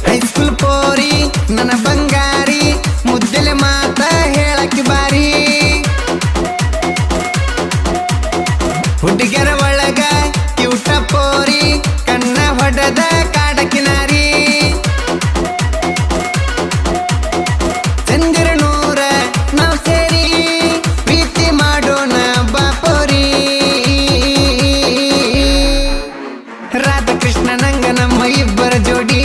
High school ಪೋರಿ ನನ್ನ ಬಂಗಾರಿ ಮುದ್ದಲೆ ಮಾತ ಹೇಳಕ್ಕೆ ಬಾರಿ ಹುಡುಗರ ಒಳಗ ಕ್ಯೂಟ ಪೋರಿ ಕಣ್ಣ ಹೊಡೆದ ಕಾಡಕಿನಾರಿ ಚಂದಿರನೂರ ನಾವು ಸೇರಿ ಪ್ರೀತಿ ಮಾಡೋಣ ಬಾಪೋರಿ ರಾಧಾಕೃಷ್ಣ ನಂಗ ನಮ್ಮ ಇಬ್ಬರ ಜೋಡಿ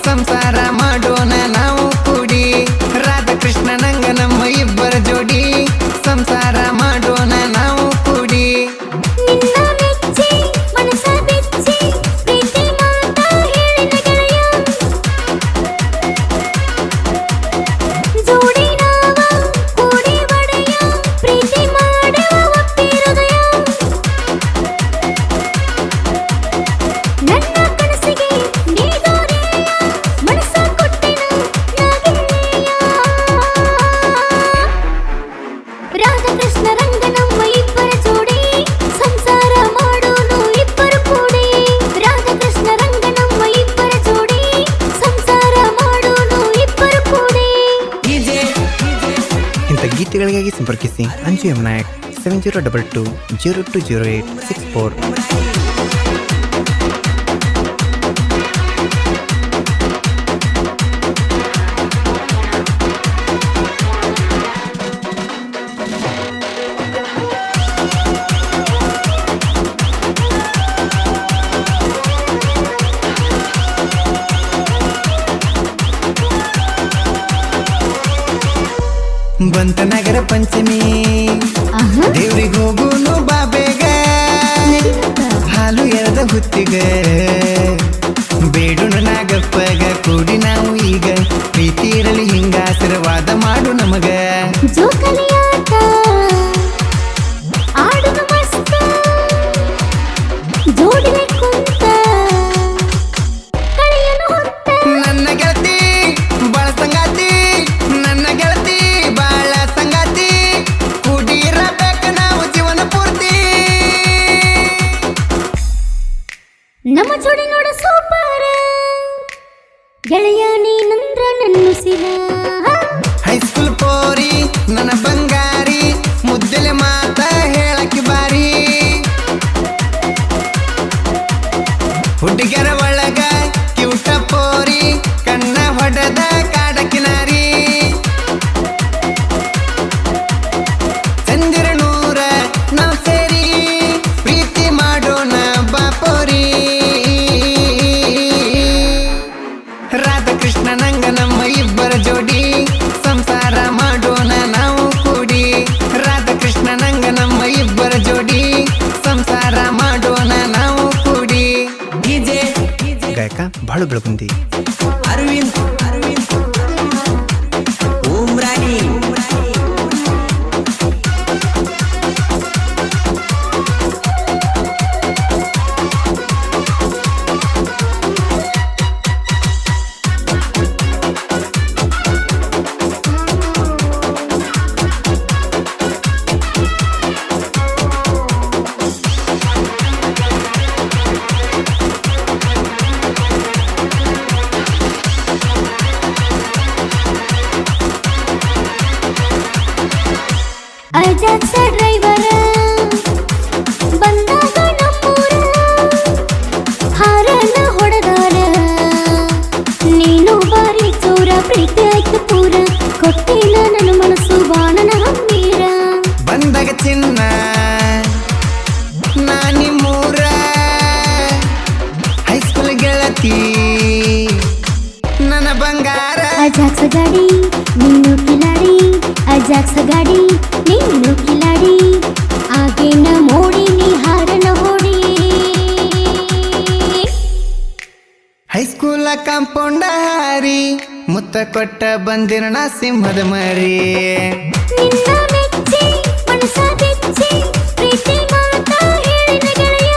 ಸಂಸಾರ ಮಾಡೋಣ ನಾವು ಕೂಡಿ ರಾಧಾಕೃಷ್ಣ ನಂಗ ನಮ್ಮ ಇಬ್ಬರ ಜೋಡಿ ಸಂಸಾರ ಮಾಡೋಣ ನಾವು ಕೂಡಿ ಗೀತೆಗಳಿಗಾಗಿ ಸಂಪರ್ಕಿಸಿ ಅಂಜು ಎಂ ನಾಯಕ್ 7022020864. ಬಂತ ನಗರ ಪಂಚಮಿ ದೇವ್ರಿಗೆ ಹೋಗುನು ಬಾಬೇಗ ಹಾಲು ಎರದ ಹುತ್ತಿಗ ಬೇಡುನು ನಾಗಪ್ಪಗ ಕೂಡಿ ನಾವು ಈಗ ಪ್ರೀತಿ ಇರಲಿ ಹಿಂಗ ಆಶೀರ್ವಾದ ಮಾಡು ನಮಗ ನನ್ನ ಗೆಳತಿ ಬಾಳ ಸಂಗಾತಿ ನನ್ನ ಗೆಳತಿ ಬಾಳ ಸಂಗಾತಿ ಕೂಡಿರಬೇಕ ನಾವು ಜೀವನ ಪೂರ್ತಿ ನಮ್ಮ ಜೋಡಿ ನೋಡ ಸೂಪರ್ ಗೆಳೆಯ ನೀನಂದ್ರ ನನ್ನುಸಿರ ಹೈಸ್ಕೂಲ್ ಪೋರಿ ನನ್ನ ಬಂಗಾರಿ ಮುದ್ದಲೆ ಮಾತ ಹೇಳಕ್ಕೆ ಬಾರಿ ಹುಡುಗರ ಒಳಗ ಕ್ಯೂಟ ಪೋರಿ ಕಣ್ಣ ಹೊಡೆದ ಕಾಡಕಿನಾರಿ ಚಂದಿರನೂರ ನಾವು ಸೇರಿ ಪ್ರೀತಿ ಮಾಡೋಣ ಬಾಪೋರಿ ರಾಧಾಕೃಷ್ಣ ನಂಗ ನಮ್ಮ ಇಬ್ಬರ ಜೋಡಿ ಸಂಸಾರ ಮಾಡೋಣ ನಾವು ಕೂಡಿ ರಾಧಾಕೃಷ್ಣ ನಂಗ ನಮ್ಮ ಇಬ್ಬರ ಜೋಡಿ ಸಂಸಾರ ಮಾಡೋಣ ನಾವು ಕೂಡಿ ಗಾಯಕ ಬಾಳು ಬೆಳಗುಂದಿ ಅರವಿಂದ್ ಉಮ್ರಾನಿ ಅಜಾಕ್ಸ ಡ್ರೈವರ ಬಂದಾಗ ನಮ್ಮೂರ ಹಾರನ ಹೊಡೆದಾರ ನೀನು ಬಾರಿ ಚೋರ ಪ್ರೀತಿ ಆಯ್ತು ಪೂರ ಕೊಟ್ಟಿಲ್ಲ ನನ್ನ ಮನಸ್ಸು ಬಾಣನ ಹಮ್ಮೀರ ಬಂದಾಗ ಚಿನ್ನ ನಾನಿಮ್ಮೂರ ಹೈಸ್ಕೂಲ್ ಗೆಳತಿ ನನ್ನ ಬಂಗಾರ ಅಜಾಕ್ಸ ಗಾಡಿ ನೀನು ಕಿಲಾಡಿ ಅಜಾಕ್ಸ ಗಾಡಿ ನೀನು ಕಿಲಾಡಿ ಆಗೇನ ಮೋಡಿ ನೀ ಹಾರನ ಹೊಡಿ ಹೈಸ್ಕೂಲ ಕಾಂಪೌಂಡ ಹಾರಿ ಮುತ್ತ ಕೊಟ್ಟ ಬಂದಿರ ನಾ ಸಿಂಹದ ಮರಿ ನಿನ್ನ ಮೆಚ್ಚಿ ಮನಸ ಬೆಚ್ಚಿ ಪ್ರೀತಿ ಮಾತಾ ಹೇಳಿದ ಗೆಳೆಯ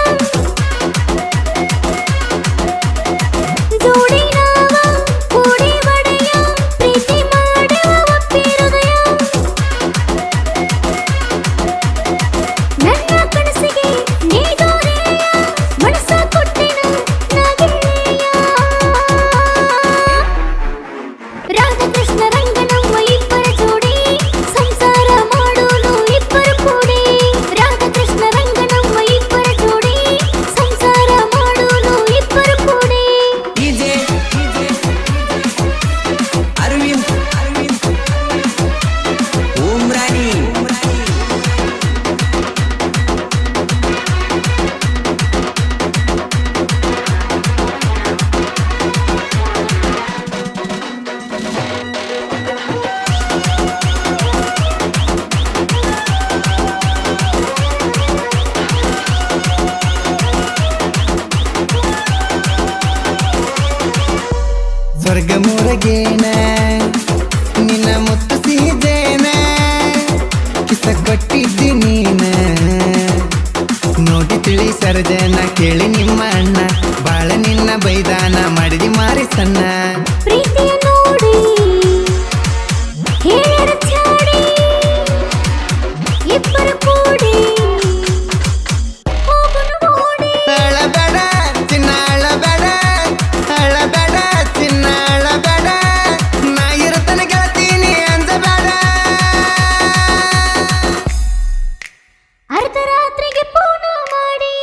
ಜೋಡಿ ನಾವ ಕೂಡಿ ಒಡೆಯ ಪ್ರೀತಿ ಮಾಡುವ ಒಪ್ಪಿ ಹೃದಯ ನನ್ನ ಕನಸಿಗೆ ಸ್ವರ್ಗ ಮುರಗೇನ ನಿನ್ನ ಮುತ್ತು ಸಿಹಿದೇನ ಕಿಸ ಕೊಟ್ಟಿದ್ದಿ ನೀನ ನೋಡಿ ತಿಳಿ ಸರ್ಜನ ಕೇಳಿ ನಿಮ್ಮ ಅಣ್ಣ ಬಾಳ ನಿನ್ನ ಬೈದಾನ ಮಾಡಿದಿ ಮಾರಿ ಸಣ್ಣ ಪ್ರೀತಿಯ ನೋಡಿ ಹೇಳರ ಚಾಡಿ ಇಬ್ಬರು ಕೂಡಿ ಹೋಗುನು ಓಡಿ ಅಳಬೇಡ ಚಿನ್ನ ಅಳಬೇಡ ಅಳಬೇಡ ಚಿನ್ನ ಅಳಬೇಡ ನಾ ಇರತನ ಗೆಳತೀನಿ ಅಂಜಬೇಡ ಅರ್ಧರಾತ್ರಿಗೆ ಫೋನ್ ಮಾಡಿ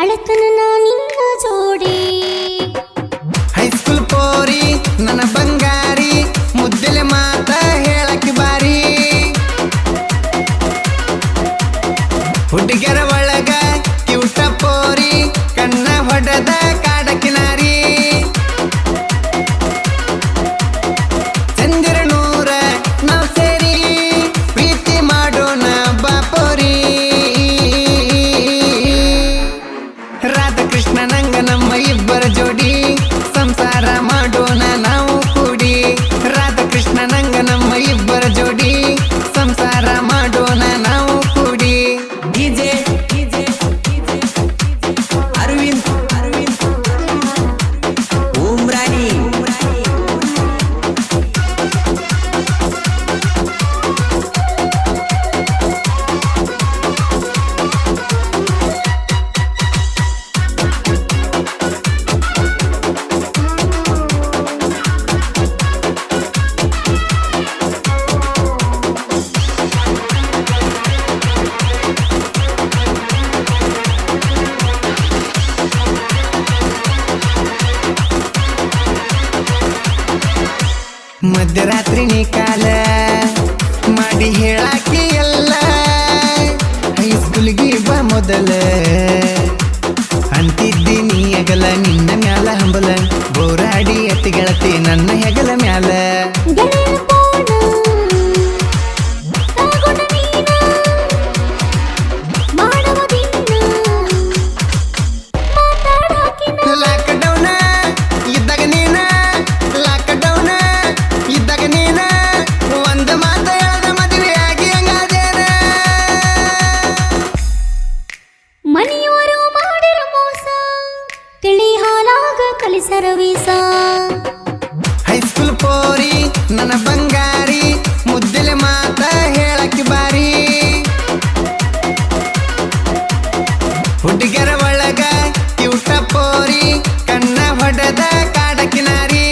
ಅಳತನ ನಾ ನಿನ್ನ ಜೋಡಿ ಹೈಸ್ಕೂಲ್ ಪೋರಿ ನನ್ನ ಬಂಗಾರಿ ಮುದ್ದೆಲೆ ಮಾತ ಹೇಳಕ್ಕೆ ಬಾರಿ ಹುಡುಗರ ಒಳಗ ಕ್ಯೂಟ ಪೋರಿ ಕಣ್ಣ ಹೊಡೆದ ಕಾಡಕಿನಾರಿ ಚಂದಿರ ನೂರ ನಾವ್ ಸೇರಿ ಪ್ರೀತಿ ಮಾಡೋಣ ಬಾಪೋರಿ ರಾಧಾಕೃಷ್ಣ ನಂಗ ನಮ್ಮ ಇಬ್ಬರ ಜೋಡಿ ಸಂಸಾರ ಮಾಡೋಣ ನಾವು ಕೂಡಿ ರಾಧಾಕೃಷ್ಣ ನಂಗ ನಮ್ಮ ಇಬ್ಬರ ಜೋಡಿ ಸಂಸಾರ ಮಾಡೋಣ ನಾವು ಕೂಡಿ ಡಿಜೆ ಅರವಿಂದ್ ಉಮ್ರಾಣಿ ಮಧ್ಯರಾತ್ರಿ ನೀ ಕಾಲ ಮಾಡಿ ಹೇಳಾಕಿ ಎಲ್ಲ ಹೈಸ್ಕೂಲ್ಗೆ ಬಾ ಮೊದಲ ಅಂತಿದ್ದಿ ನೀ ಅಗಲ ನಿನ್ನ ಮ್ಯಾಲ ಹಂಬಲ ಬೋರಾಡಿ ಅತಿ ಗೆಳತಿ ನನ್ನ ಹೆಗಲ ಮ್ಯಾಲ ಗೆಳೆಯರ ಫೋನ್ ತಗೊಂಡ ನೀನ ಮಾಡುವ ದಿನ ಮಾತಾಡಾಕಿನ ಲಾಕ್ಡೌನ ಇದ್ದಾಗ ನೀನ ಲಾಕ್ಡೌನ ಇದ್ದಾಗ ನೀನ ಒಂದು ಮಾತ ಹೇಳ್ದ ಮದುವೆ ಆಗಿ ಹಂಗಾದೇನ ಮನೆಯವರು ಮಾಡಿರೋ ಮೋಸ ತಿಳಿ ಹಾಲಾಗ ಕಲಿಸರ ವೀಸ ಹೈಸ್ಕೂಲ್ ಪೋರಿ ನನ್ನ ಬಂಗಾರಿ ಮುದ್ದೆಲೆ ಮಾತ ಹೇಳಕ್ಕೆ ಬಾರಿ ಹುಡುಗರ ಒಳಗ ಕ್ಯೂಟ ಪೋರಿ ಕಣ್ಣ ಹೊಡೆದ ಕಾಡಕಿನಾರಿ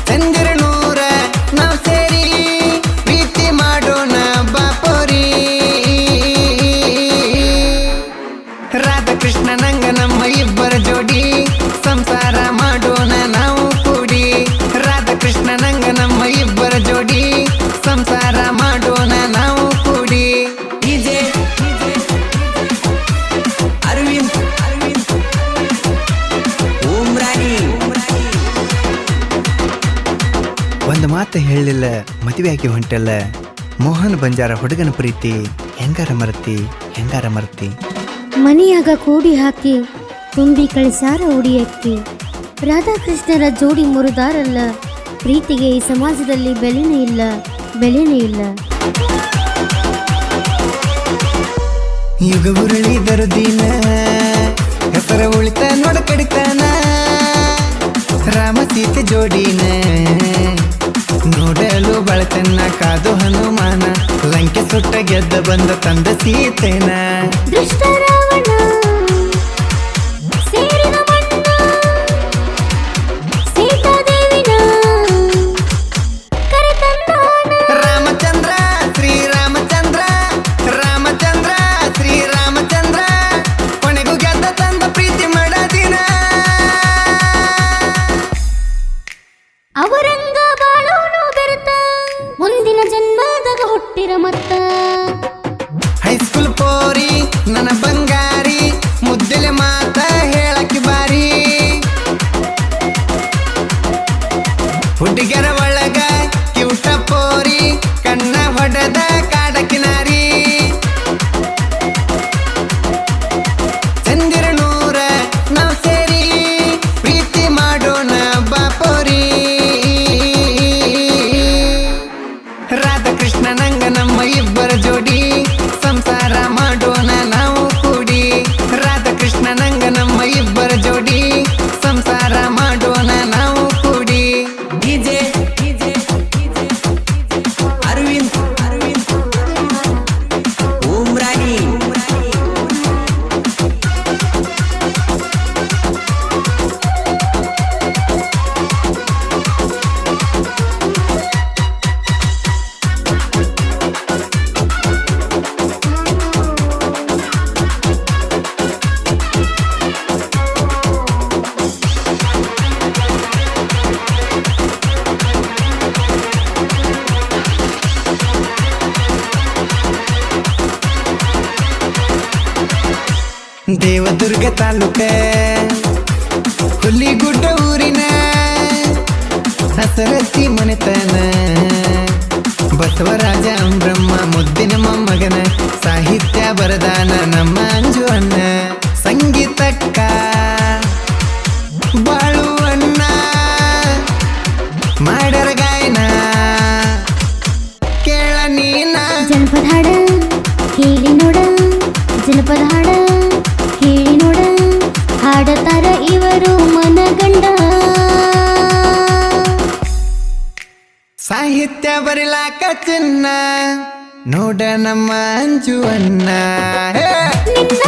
ಚಂದಿರ ನೂರ ನಾವ್ ಸೇರಿ ಪ್ರೀತಿ ಮಾಡೋಣ ಬಾಪೋರಿ ರಾಧಾಕೃಷ್ಣ ನಂಗ ನಮ್ಮ ಇಬ್ಬರ ಜೋಡಿ ಸಂಸಾರ ಮಾಡೋಣ ನಾವು ಕೂಡಿ ರಾಧಾಕೃಷ್ಣ ನಂಗ ನಮ್ಮ ಇಬ್ಬರ ಜೋಡಿ ಸಂಸಾರ ಮಾಡೋಣ ನಾವು ಕೂಡಿ ಡಿಜೆ ಅರವಿಂದ್ ಉಮ್ರಾಣಿ ಒಂದು ಮಾತು ಹೇಳಲಿಲ್ಲ ಮದುವೆ ಆಗಿ ಹೊಂಟಲ್ಲ ಮೋಹನ್ ಬಂಜಾರ ಹುಡುಗನ ಪ್ರೀತಿ ಹೆಂಗಾರ ಮರ್ತಿ ಮನೆಯಾಗ ಕೂಡಿ ಹಾಕಿ ತುಂಬಿ ಕಳಿಸಾರ ಉಡಿಯಕ್ಕಿ ರಾಧಾಕೃಷ್ಣರ ಜೋಡಿ ಮುರಿದಾರಲ್ಲ ಪ್ರೀತಿಗೆ ಈ ಸಮಾಜದಲ್ಲಿ ಬೆಲೆನೇ ಇಲ್ಲ ಯುಗ ಉರುಳಿದರು ದಿನ ಹೆಸರ ಉಳಿತ ನೋಡ ಕಡಿತಾನ ರಾಮ ಸೀತೆ ಜೋಡಿನ ನೋಡಲು ಬಳತನ್ನ ಕಾದು ಹನುಮಾನ ಲಂಕೆ ಸುಟ್ಟ ಗೆದ್ದ ಬಂದ ತಂದ ಸೀತೆನ ದೃಷ್ಟ ರಾವಣ ಸೇರಿದ ಮಣ್ಣ ಸೀತಾದೇವಿನ ಕರೆತಂದಾನ ರಾಮಚಂದ್ರ ಶ್ರೀರಾಮಚಂದ್ರ ರಾಮಚಂದ್ರ ಶ್ರೀರಾಮಚಂದ್ರ ಕೊನೆಗೂ ಗೆದ್ದ ತಂದ ಪ್ರೀತಿ ಮಾಡದಿನ ಅವರಂಗ ಬಾಳೋನು ಬೆರೆತ ಮುಂದಿನ ಜನ್ಮದಾಗ ಹುಟ್ಟಿರ ಮತ್ತ ಹೈಸ್ಕೂಲ್ ಪೋರಿ ನನ್ನ ಬಂಗಾರಿ ಮುದ್ದೆಲೆ ಮಾತ ಹೇಳಕ್ಕೆ ಬಾರಿ ಹುಡುಗರ ಒಳಗ ಕ್ಯೂಟ ಪೋರಿ ಕಣ್ಣ ಹೊಡೆದ ಕಾಡಕಿನಾರಿ ಚಂದಿರ ನೂರ ನಾವ್ ಸೇರಿ ದೇವದುರ್ಗ ತಾಲೂಕ ಹುಲಿಗುಡ್ಡ ಊರಿನ ಹಸರತ್ತಿ ಮನೆತನ ಬಸವರಾಜ ಬ್ರಹ್ಮ ಮುದ್ದಿನ ಮೊಮ್ಮಗನ ಸಾಹಿತ್ಯ ಬರದಾನ ನಮ್ಮ ಅಂಜು ಅಣ್ಣ ಸಂಗೀತಕ್ಕ ಬಾಳುವಣ್ಣ ಮಾಡರ ಗಾಯನ ಕೇಳ ನೀನ ಜನಪದ ಹಾಡ ಕೇಳಿ ನೋಡ ಜನಪದ ಹಾಡ ಕೇಳಿ ನೋಡ ಹಾಡತಾರ ಇವರು ಮನಗಂಡ ಸಾಹಿತ್ಯ ಬರಿಲಾಕ ಚಿನ್ನ ನೋಡ ನಮ್ಮ ಅಂಜು ಅಣ್ಣ ನಿನ್ನ